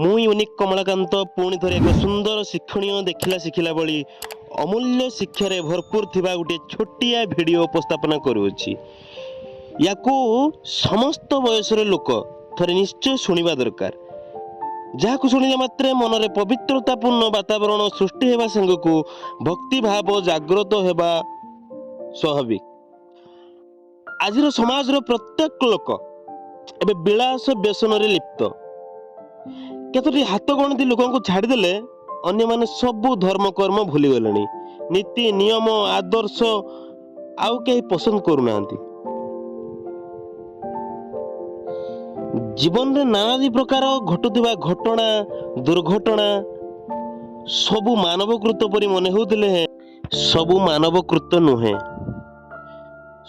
ମୁଁ ୟୁନିକ୍ କମଳାକାନ୍ତ ପୁଣି ଥରେ ଏକ ସୁନ୍ଦର ଶିକ୍ଷଣୀୟ ଦେଖିଲା ଶିଖିଲା ଭଳି ଅମୂଲ୍ୟ ଶିକ୍ଷାରେ ଭରପୁର ଥିବା ଗୋଟିଏ ଛୋଟିଆ ଭିଡ଼ିଓ ଉପସ୍ଥାପନା କରୁଅଛି। ୟାକୁ ସମସ୍ତ ବୟସର ଲୋକ ଥରେ ନିଶ୍ଚୟ ଶୁଣିବା ଦରକାର, ଯାହାକୁ ଶୁଣିବା ମାତ୍ରେ ମନରେ ପବିତ୍ରତାପୂର୍ଣ୍ଣ ବାତାବରଣ ସୃଷ୍ଟି ହେବା ସାଙ୍ଗକୁ ଭକ୍ତିଭାବ ଜାଗ୍ରତ ହେବା ସ୍ୱାଭାବିକ। ଆଜିର ସମାଜର ପ୍ରତ୍ୟେକ ଲୋକ ଏବେ ବିଳାସ ବ୍ୟସନରେ ଲିପ୍ତ। କେତୋଟି ହାତ ଗଣତି ଲୋକଙ୍କୁ ଛାଡ଼ିଦେଲେ ଅନ୍ୟମାନେ ସବୁ ଧର୍ମକର୍ମ ଭୁଲିଗଲେଣି। ନୀତି ନିୟମ ଆଦର୍ଶ ଆଉ କେହି ପସନ୍ଦ କରୁନାହାନ୍ତି। ଜୀବନରେ ନାନାଦି ପ୍ରକାର ଘଟୁଥିବା ଘଟଣା ଦୁର୍ଘଟଣା ସବୁ ମାନବକୃତ ପରି ମନେ ହେଉଥିଲେ ସବୁ ମାନବକୃତ ନୁହେଁ।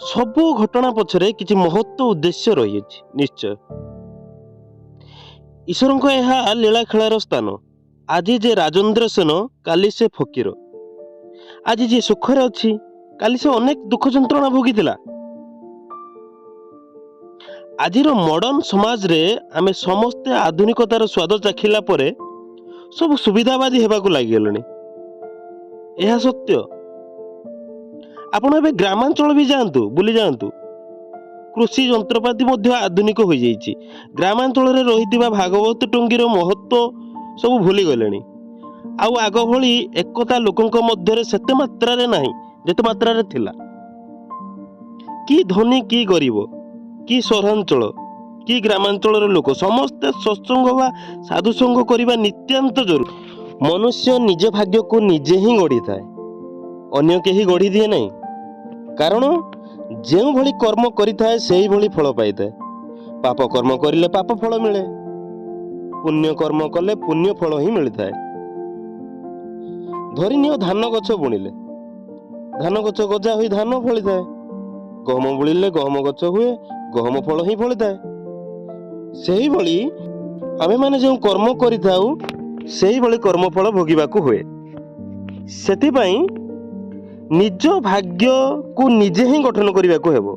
ସବୁ ଘଟଣା ପଛରେ କିଛି ମହତ୍ଵ ଉଦ୍ଦେଶ୍ୟ ରହିଅଛି ନିଶ୍ଚୟ। ଈଶ୍ୱରଙ୍କ ଏହା ଲୀଳା ଖେଳାର ସ୍ଥାନ। ଆଜି ଯେ ରାଜେନ୍ଦ୍ର ସେନ କାଲି ସେ ଫକୀର। ଆଜି ଯିଏ ସୁଖରେ ଅଛି କାଲି ସେ ଅନେକ ଦୁଃଖ ଯନ୍ତ୍ରଣା ଭୋଗିଥିଲା। ଆଜିର ମଡର୍ଣ୍ଣ ସମାଜରେ ଆମେ ସମସ୍ତେ ଆଧୁନିକତାର ସ୍ୱାଦ ଚାଖିଲା ପରେ ସବୁ ସୁବିଧାବାଦୀ ହେବାକୁ ଲାଗିଗଲେଣି। ଏହା ସତ୍ୟ। ଆପଣ ଏବେ ଗ୍ରାମାଞ୍ଚଳ ବି ଯାଆନ୍ତୁ, ବୁଲି ଯାଆନ୍ତୁ, କୃଷି ଯନ୍ତ୍ରପାତି ମଧ୍ୟ ଆଧୁନିକ ହୋଇଯାଇଛି। ଗ୍ରାମାଞ୍ଚଳରେ ରହିଥିବା ଭାଗବତ ଟୁଙ୍ଗିର ମହତ୍ଵ ସବୁ ଭୁଲିଗଲେଣି। ଆଉ ଆଗ ଭଳି ଏକତା ଲୋକଙ୍କ ମଧ୍ୟରେ ସେତେ ମାତ୍ରାରେ ନାହିଁ ଯେତେ ମାତ୍ରାରେ ଥିଲା। କି ଧନୀ କି ଗରିବ, କି ସହରାଞ୍ଚଳ କି ଗ୍ରାମାଞ୍ଚଳର ଲୋକ ସମସ୍ତେ ସତ୍ସଙ୍ଗ ବା ସାଧୁସଙ୍ଗ କରିବା ନିତ୍ୟାନ୍ତ ଜରୁରୀ। ମନୁଷ୍ୟ ନିଜ ଭାଗ୍ୟକୁ ନିଜେ ହିଁ ଗଢ଼ିଥାଏ, ଅନ୍ୟ କେହି ଗଢ଼ି ଦିଏ ନାହିଁ। କାରଣ ଯେଉଁଭଳି କର୍ମ କରିଥାଏ ସେଇଭଳି ଫଳ ପାଇଥାଏ। ପାପ କର୍ମ କରିଲେ ପାପ ଫଳ ମିଳେ, ପୁଣ୍ୟ କର୍ମ କଲେ ପୁଣ୍ୟ ଫଳ ହିଁ ମିଳିଥାଏ। ଧରିନିଅ ଧାନ ଗଛ ବୁଣିଲେ ଧାନ ଗଛ ଗଜା ହୋଇ ଧାନ ଫଳିଥାଏ। ଗହମ ବୁଣିଲେ ଗହମ ଗଛ ହୁଏ, ଗହମ ଫଳ ହିଁ ଫଳିଥାଏ। ସେହିଭଳି ଆମେମାନେ ଯେଉଁ କର୍ମ କରିଥାଉ ସେଇଭଳି କର୍ମଫଳ ଭୋଗିବାକୁ ହୁଏ। ସେଥିପାଇଁ ନିଜ ଭାଗ୍ୟକୁ ନିଜେ ହିଁ ଗଠନ କରିବାକୁ ହେବ।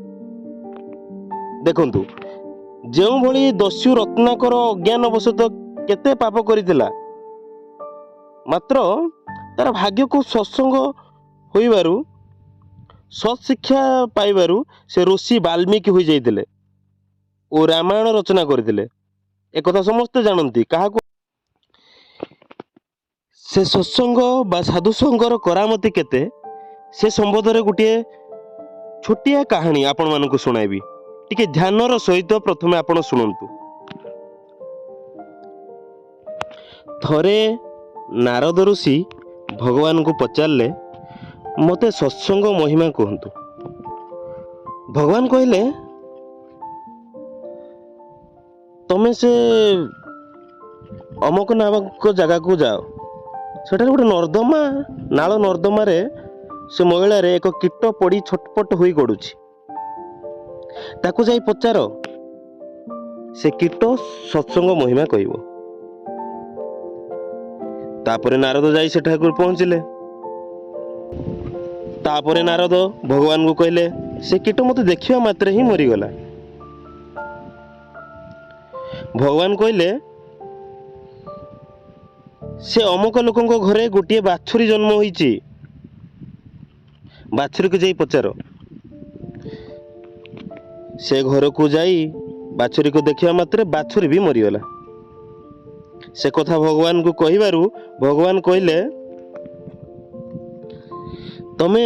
ଦେଖନ୍ତୁ, ଯେଉଁଭଳି ଦସ୍ୟୁ ରତ୍ନାକର ଅଜ୍ଞାନବଶତଃ କେତେ ପାପ କରିଥିଲା, ମାତ୍ର ତାର ଭାଗ୍ୟକୁ ସତ୍ସଙ୍ଗ ହୋଇବାରୁ ସତ୍ଶିକ୍ଷା ପାଇବାରୁ ସେ ଋଷି ବାଲ୍ମୀକି ହୋଇଯାଇଥିଲେ ଓ ରାମାୟଣ ରଚନା କରିଥିଲେ। ଏକଥା ସମସ୍ତେ ଜାଣନ୍ତି। କାହାକୁ ସେ ସତ୍ସଙ୍ଗ ବା ସାଧୁସଙ୍ଗର କରାମତି କେତେ ସେ ସମ୍ବନ୍ଧରେ ଗୋଟିଏ ଛୋଟିଆ କାହାଣୀ ଆପଣମାନଙ୍କୁ ଶୁଣାଇବି। ଟିକେ ଧ୍ୟାନର ସହିତ ପ୍ରଥମେ ଆପଣ ଶୁଣନ୍ତୁ। ଥରେ ନାରଦ ଋଷି ଭଗବାନଙ୍କୁ ପଚାରିଲେ, ମୋତେ ସତ୍ସଙ୍ଗ ମହିମା କୁହନ୍ତୁ। ଭଗବାନ କହିଲେ, ତମେ ସେ ଅମକ ନାମକ ଜାଗାକୁ ଯାଅ। ସେଠାରେ ଗୋଟେ ନର୍ଦ୍ଦମା, ନାଳ ନର୍ଦ୍ଦମାରେ ସେ ମହିଳାରେ ଏକ କୀଟ ପଡ଼ି ଛଟପଟ ହୋଇ ଗଡ଼ୁଛି। ତାକୁ ଯାଇ ପଚାର, ସେ କୀଟ ସତ୍ସଙ୍ଗ ମହିମା କହିବ। ତାପରେ ନାରଦ ଯାଇ ସେଠାକୁ ପହଞ୍ଚିଲେ। ତାପରେ ନାରଦ ଭଗବାନଙ୍କୁ କହିଲେ, ସେ କୀଟ ମୋତେ ଦେଖିବା ମାତ୍ରେ ହିଁ ମରିଗଲା। ଭଗବାନ କହିଲେ, ସେ ଅମକ ଲୋକଙ୍କ ଘରେ ଗୋଟିଏ ବାଛୁରୀ ଜନ୍ମ ହୋଇଛି, ବାଛୁରୀକୁ ଯାଇ ପଚାର। ସେ ଘରକୁ ଯାଇ ବାଛୁରୀକୁ ଦେଖିବା ମାତ୍ରେ ବାଛୁରୀ ବି ମରିଗଲା। ସେ କଥା ଭଗବାନଙ୍କୁ କହିବାରୁ ଭଗବାନ କହିଲେ, ତମେ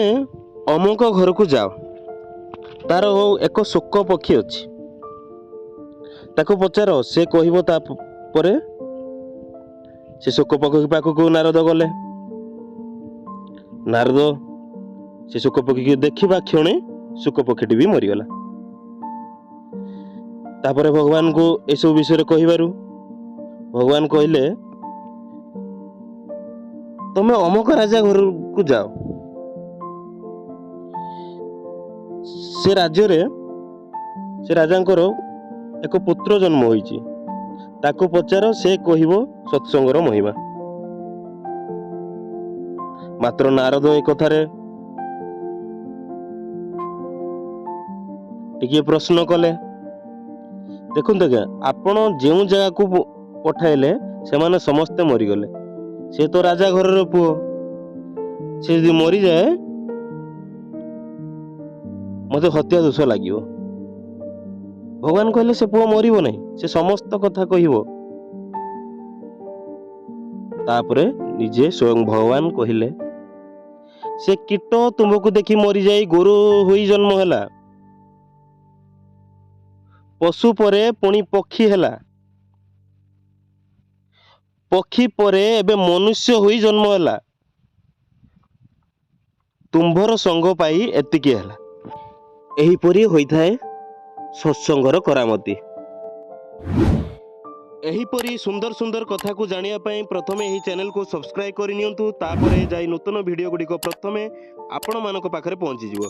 ଅମକ ଘରକୁ ଯାଅ, ତାର ଏକ ଶୋକ ପକ୍ଷୀ ଅଛି, ତାକୁ ପଚାର, ସେ କହିବ। ତାପରେ ସେ ଶୋକ ପକ୍ଷୀ ପାଖକୁ ନାରଦ ଗଲେ। ନାରଦ ସେ ଶୋକ ପକ୍ଷୀକୁ ଦେଖିବା କ୍ଷଣେ ଶୋକ ପକ୍ଷୀଟି ବି ମରିଗଲା। ତାପରେ ଭଗବାନଙ୍କୁ ଏସବୁ ବିଷୟରେ କହିବାରୁ ଭଗବାନ କହିଲେ, ତମେ ଅମକ ରାଜା ଘରକୁ ଯାଅ। ସେ ରାଜ୍ୟରେ ସେ ରାଜାଙ୍କର ଏକ ପୁତ୍ର ଜନ୍ମ ହୋଇଛି, ତାକୁ ପଚାର, ସେ କହିବ ସତ୍ସଙ୍ଗର ମହିମା। ମାତ୍ର ନାରଦ ଏ କଥାରେ ଟିକିଏ ପ୍ରଶ୍ନ କଲେ। ଦେଖନ୍ତୁ ଆଜ୍ଞା, ଆପଣ ଯେଉଁ ଜାଗାକୁ ପଠାଇଲେ ସେମାନେ ସମସ୍ତେ ମରିଗଲେ। ସେ ତ ରାଜା ଘରର ପୁଅ, ସେ ଯଦି ମରିଯାଏ ମତେ ହତ୍ୟା ଦୋଷ ଲାଗିବ। ଭଗବାନ କହିଲେ ସେ ପୁଅ ମରିବ ନାହିଁ, ସେ ସମସ୍ତ କଥା କହିବ। ତାପରେ ନିଜେ ସ୍ୱୟଂ ଭଗବାନ କହିଲେ, ସେ କୀଟ ତୁମକୁ ଦେଖି ମରିଯାଇ ଗୋରୁ ହୋଇ ଜନ୍ମ ହେଲା, ପଶୁ ପରେ ପୁଣି ପକ୍ଷୀ ହେଲା, ପକ୍ଷୀ ପରେ ଏବେ ମନୁଷ୍ୟ ହୋଇ ଜନ୍ମ ହେଲା, ତୁମ୍ଭର ସଙ୍ଗ ପାଇ ଏତିକି ହେଲା। ଏହିପରି ହୋଇଥାଏ ସତ୍ସଙ୍ଗର କରାମତି। ଏହିପରି ସୁନ୍ଦର ସୁନ୍ଦର କଥାକୁ ଜାଣିବା ପାଇଁ ପ୍ରଥମେ ଏହି ଚ୍ୟାନେଲକୁ ସବସ୍କ୍ରାଇବ କରିନିଅନ୍ତୁ। ତାପରେ ଯାଇ ନୂତନ ଭିଡ଼ିଓ ଗୁଡ଼ିକ ପ୍ରଥମେ ଆପଣମାନଙ୍କ ପାଖରେ ପହଞ୍ଚିଯିବ।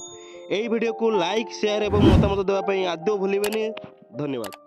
ଏହି ଭିଡ଼ିଓକୁ ଲାଇକ୍, ସେୟାର ଏବଂ ମତାମତ ଦେବା ପାଇଁ ଆଦୌ ଭୁଲିବେନି। ଧନ୍ୟବାଦ।